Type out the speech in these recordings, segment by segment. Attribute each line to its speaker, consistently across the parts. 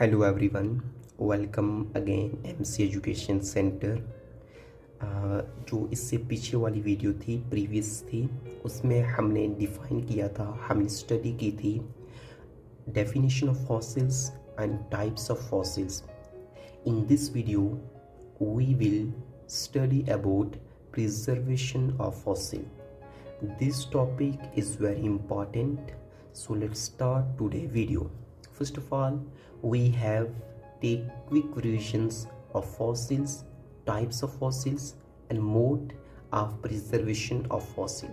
Speaker 1: Hello everyone, welcome again MC education centre. जो इससे पीछे वाली वीडियो थी, प्रीवियस थी, उसमें हमने डिफ़ाइन किया था, हमने स्टडी की थी definition of fossils and types of fossils. In this video we will study about preservation of fossil. This topic is very important, so let's start today's video. First of all, we have take quick revisions of fossils, types of fossils and mode of preservation of fossil.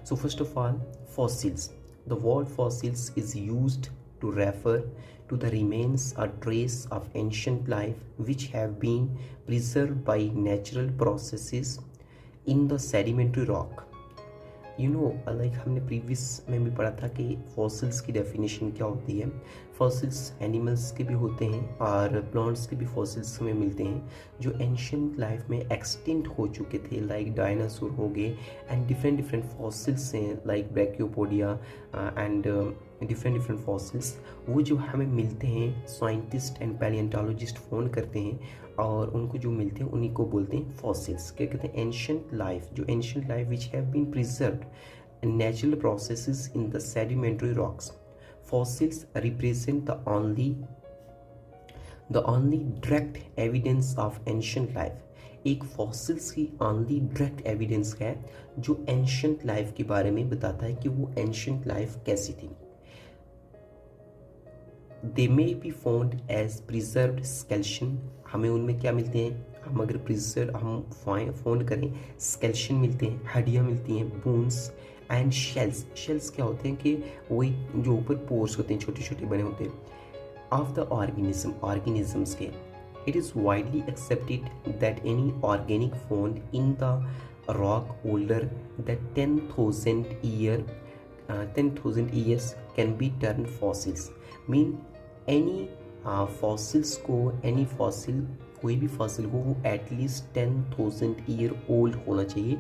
Speaker 1: So first of all, fossils. The word fossils is used to refer to the remains or trace of ancient life which have been preserved by natural processes in the sedimentary rock. Like हमने previous में भी पढ़ा था कि fossils की definition क्या होती है। फॉसिल्स एनिमल्स के भी होते हैं और प्लांट्स के भी फॉसिल्स हमें मिलते हैं जो एंशियंट लाइफ में एक्सटिंक्ट हो चुके थे, लाइक डायनासोर हो गए एंड डिफरेंट फॉसिल्स हैं लाइक ब्रैकियोपोडिया एंड डिफरेंट फॉसिल्स। वो जो हमें मिलते हैं साइंटिस्ट एंड पैलियोंटोलॉजिस्ट फोन करते हैं और उनको जो मिलते हैं उन्हीं को बोलते हैं फॉसिल्स। क्या कहते हैं? एंशियंट लाइफ, जो ancient life which have been preserved in natural processes in the sedimentary rocks. Fossils represent the only direct evidence of ancient life. एक फॉसिल्स की ओनली डायरेक्ट एविडेंस है जो एंशियंट लाइफ के बारे में बताता है कि वो एंशियंट लाइफ कैसी थी। They may be found as preserved skeleton. हमें उनमें क्या मिलते हैं? हम अगर प्रिजर्व हम फाउंड करें, स्केलेटन मिलते हैं, हड्डियाँ मिलती हैं, बोन्स एंड शेल्स। शेल्स क्या होते हैं कि वही जो ऊपर पोर्स होते हैं, छोटे छोटे बने होते हैं ऑफ द ऑर्गेनिजम्स के। It is widely accepted that any organic found in the rock older that 10,000 years can be termed fossils. Mean any fossils को, एनी फॉसिल, कोई भी फॉसिल हो वो एटलीस्ट 10,000 ईयर ओल्ड होना चाहिए,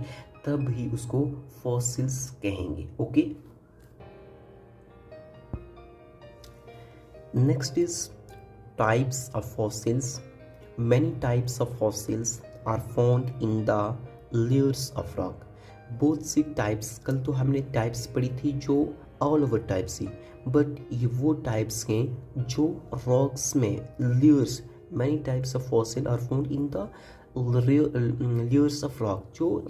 Speaker 1: तब ही उसको फॉसिल्स कहेंगे। Okay, next is types of fossils. Many types of fossils are found in the layers of rock. बहुत सी टाइप्स, कल तो हमने टाइप्स पढ़ी थी जो ऑल ओवर टाइप्स ही, बट ये वो टाइप्स हैं जो रॉक्स में layers, many types of fossil are found in the layers of rock, जो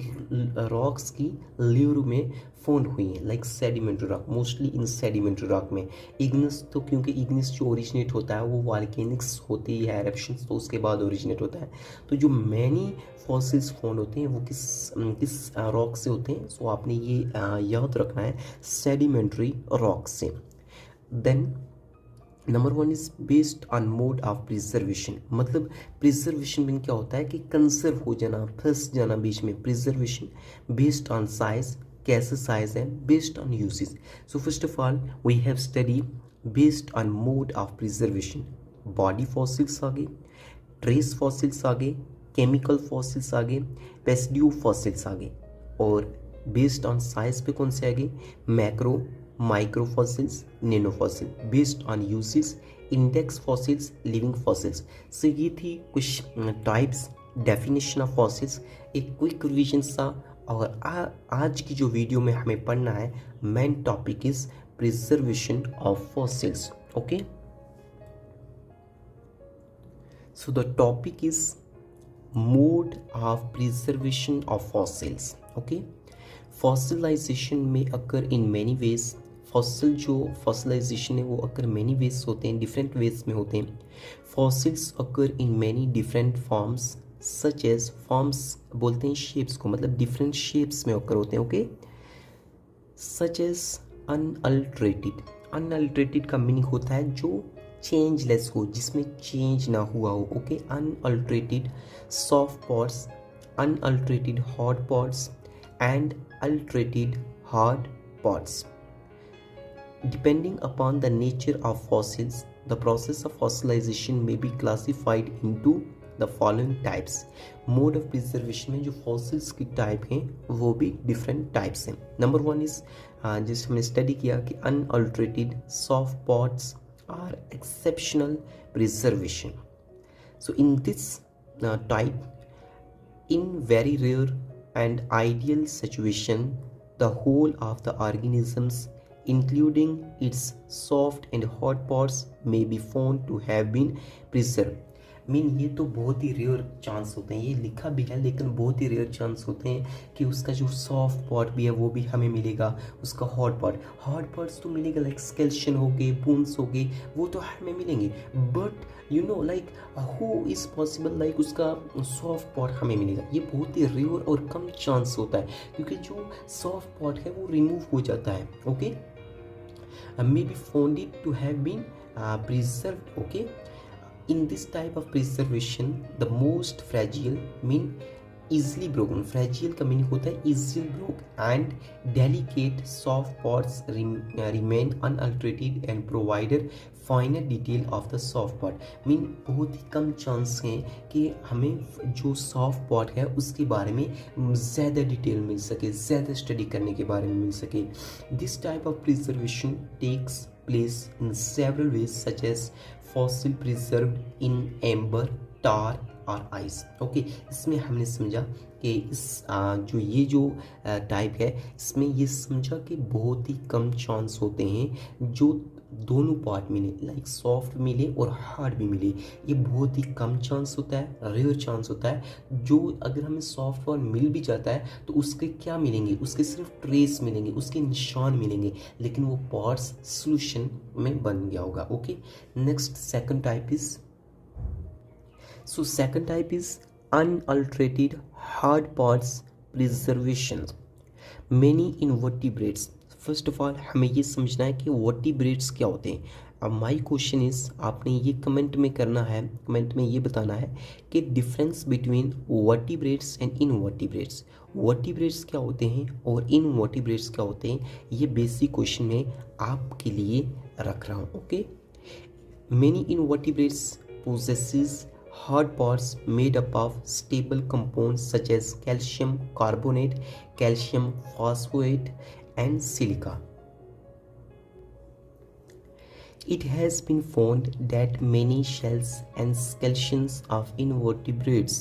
Speaker 1: रॉक्स की लेयर में फाउंड हुई हैं, like sedimentary rock, mostly in sedimentary rock में। इग्निस तो, क्योंकि इग्निस जो ओरिजिनेट होता है वो वॉल्केनिक्स होती है, एरप्शंस, तो उसके बाद ओरिजिनेट होता है। तो जो मैनी फॉसिल्स फाउंड होते हैं वो किस रॉक से होते हैं? सो आपने ये याद रखना है, सेडिमेंट्री रॉक से। Then number 1 is based on mode of preservation. मतलब प्रिजर्वेशन में क्या होता है कि कंजर्व हो जाना, फंस जाना बीच में। प्रिजर्वेशन बेस्ड ऑन साइज, कैसे साइज है, based on usage. So first of all we have study based on mode of preservation. Body fossils आगे, ट्रेस फॉसिल्स आगे, केमिकल फॉसिल्स आगे, रेसिड्यू फॉसिल्स आगे, और बेस्ड ऑन साइज पे कौन से आगे? Macro, micro fossils, nano fossil. Based on uses, index fossils, living fossils. So ये थी कुछ टाइप्स, डेफिनेशन ऑफ फॉसिल्स, एक क्विक रिवीजन सा। और आज की जो वीडियो में हमें पढ़ना है, main topic is preservation of fossils. Okay, so the topic is mode of preservation of fossils. Okay, fossilisation में अकर इन मैनी वेज। फॉसिल जो फॉसिलाइजेशन है वो अकर मैनी वेज होते हैं, डिफरेंट वेज में होते हैं। Fossils occur in many different forms such as, forms बोलते हैं शेप्स को, मतलब डिफरेंट शेप्स में अकर होते हैं। Okay, such as अनअल्टरेटेड। अनअल्टरेटेड का मीनिंग होता है जो चेंजलेस हो, जिसमें चेंज ना हुआ हो। Okay, unaltered soft parts, unaltered hard parts and altered hard pots. Depending upon the nature of fossils, the process of fossilization may be classified into the following types. Mode of preservation में जो fossils की type हैं वो भी different types हैं. Number 1 is जिस हमने study किया कि unalterated soft pots, are exceptional preservation. So in this type, in very rare and ideal situation, the whole of the organisms, including its soft and hard parts, may be found to have been preserved. Mean ये तो बहुत ही rare chance होते हैं, ये लिखा भी है लेकिन बहुत ही रेयर चांस होते हैं कि उसका जो सॉफ्ट पार्ट भी है वो भी हमें मिलेगा, उसका हार्ड पार्ट्स तो मिलेगा, लाइक स्केलेटन हो गए, बोन्स हो गए, वो तो हमें मिलेंगे, but you know like who is possible like उसका सॉफ्ट पार्ट हमें मिलेगा, ये बहुत ही रेयर और कम चांस होता है क्योंकि जो सॉफ्ट पार्ट है वो रिमूव हो जाता है. Okay, may be found it to have been preserved. Okay, in this type of preservation, the most fragile mean easily broken. Fragile का मीनिंग होता है easily broke and delicate soft parts remain unaltered and provided final detail of the soft part. Mean बहुत ही कम chance हैं कि हमें जो soft part है उसके बारे में ज़्यादा डिटेल मिल सके, ज़्यादा स्टडी करने के बारे में मिल सके. This type of preservation takes place in several ways such as fossil preserved in amber, tar और आइस. ओके, इसमें हमने समझा कि इस जो टाइप है इसमें ये समझा कि बहुत ही कम चांस होते हैं जो दोनों पार्ट मिले, लाइक सॉफ्ट मिले और हार्ड भी मिले. ये बहुत ही कम चांस होता है, रेयर चांस होता है. जो अगर हमें सॉफ्ट पार्ट मिल भी जाता है तो उसके क्या मिलेंगे, उसके सिर्फ ट्रेस मिलेंगे, उसके निशान मिलेंगे, लेकिन वो पार्ट्स सॉल्यूशन में बन गया होगा. Okay, next second type is second type is unaltered hard parts preservation. Many invertebrates. First of all हमें ये समझना है कि वर्टिब्रेट्स क्या होते हैं. अब माई क्वेश्चन इज, आपने ये कमेंट में करना है, कमेंट में ये बताना है कि difference between vertebrates and invertebrates. Vertebrates क्या होते हैं और इनवर्टिब्रेट्स क्या होते हैं, ये बेसिक क्वेश्चन में आपके लिए रख रहा हूँ. Okay, many invertebrates possesses hard parts made up of stable compounds such as calcium carbonate, calcium phosphate and silica. It has been found that many shells and skeletons of invertebrates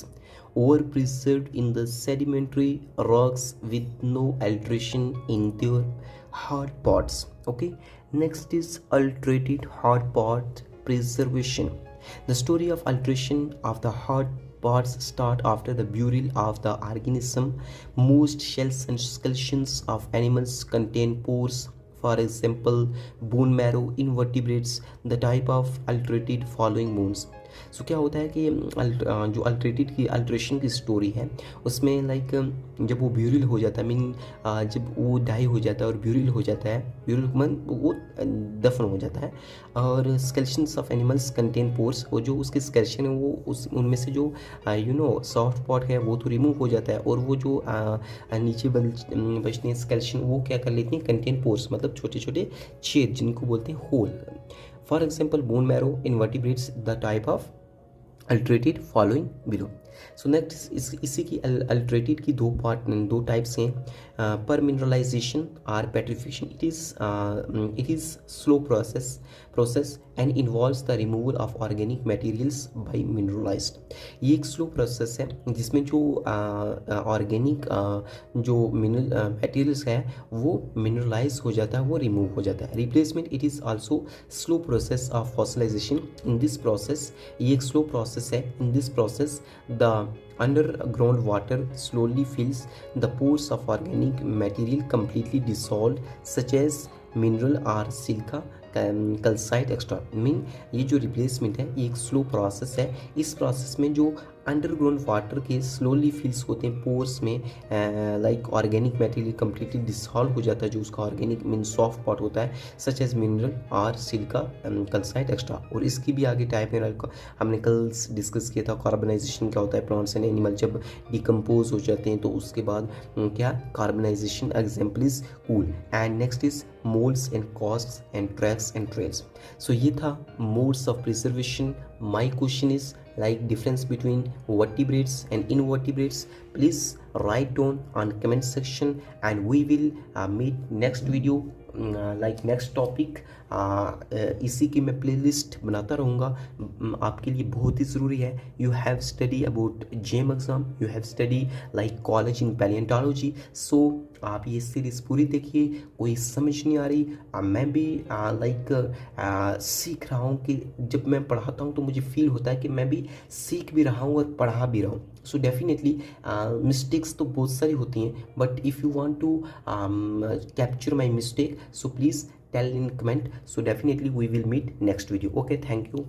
Speaker 1: were preserved in the sedimentary rocks with no alteration in their hard parts. Okay, next is altered hard part preservation. The story of alteration of the hard parts start after the burial of the organism. Most shells and skeletons of animals contain pores. For example, bone marrow, invertebrates, the type of altered following bones. सो क्या होता है कि जो alteration की story है उसमें like जब वो ब्यूरिल हो जाता है, मीन जब वो डाई हो जाता है और ब्यूरिल हो जाता है, ब्यूरिल वो दफन हो जाता है, और skeletons of animals contain pores, और जो उसके स्केलेटन है वो उनमें से जो सॉफ्ट पार्ट है वो तो रिमूव हो जाता है, और वो जो नीचे बचने स्केलेटन वो क्या कर लेते हैं, कंटेन पोर्स, मतलब छोटे छोटे छेद जिनको बोलते हैं hole. For example bone marrow, invertebrates, the type of altered following below. So next इसी की अल्ट्रेटेड की दो टाइप्स हैं. पर मिनरलाइजेशन और petrification. It is slow process and involves the removal of organic materials by mineralized. ये एक स्लो प्रोसेस है जिसमें जो ऑर्गेनिक जो मटेरियल्स है वो मिनरलाइज हो जाता है, वो रिमूव हो जाता है. Replacement. It is also slow process of fossilisation. In this process, ये एक स्लो प्रोसेस है. In this process the underground water slowly fills the pores of organic material completely dissolved such as mineral or silica, calcite extra. Mean ये जो replacement है ये एक slow process है. इस प्रोसेस में जो अंडरग्राउंड वाटर के स्लोली फिल्स होते हैं पोर्स में, like organic material completely dissolve हो जाता है, जो उसका ऑर्गेनिक मीन सॉफ्ट पार्ट होता है, सच एज मिनरल और सिलिका, कैल्साइट एक्स्ट्रा. और इसकी भी आगे टाइप में हमने कल डिस्कस किया था. कार्बनाइजेशन क्या होता है, प्लांट्स एंड एनिमल जब डिकम्पोज हो जाते हैं तो उसके बाद क्या carbonization. Example is coal. And next is moulds and casts and tracks and trails. So ये था modes of preservation. My question is like difference between vertebrates and invertebrates. Please write down on comment section and we will meet next video like next topic, इसी की मैं playlist बनाता रहूँगा। आपके लिए बहुत ही ज़रूरी है। You have study about JAM exam, you have study like college in palaeontology, so आप ये सीरीज़ पूरी देखिए। कोई समझ नहीं आ रही, मैं भी लाइक सीख रहा हूँ कि जब मैं पढ़ाता हूँ तो मुझे फील होता है कि मैं भी सीख भी रहा हूँ और पढ़ा भी रहा हूँ। सो डेफिनेटली मिस्टेक्स तो बहुत सारी होती हैं, but if you want to capture my mistake, so please tell in comment. So definitely we will meet next video. Okay, thank you.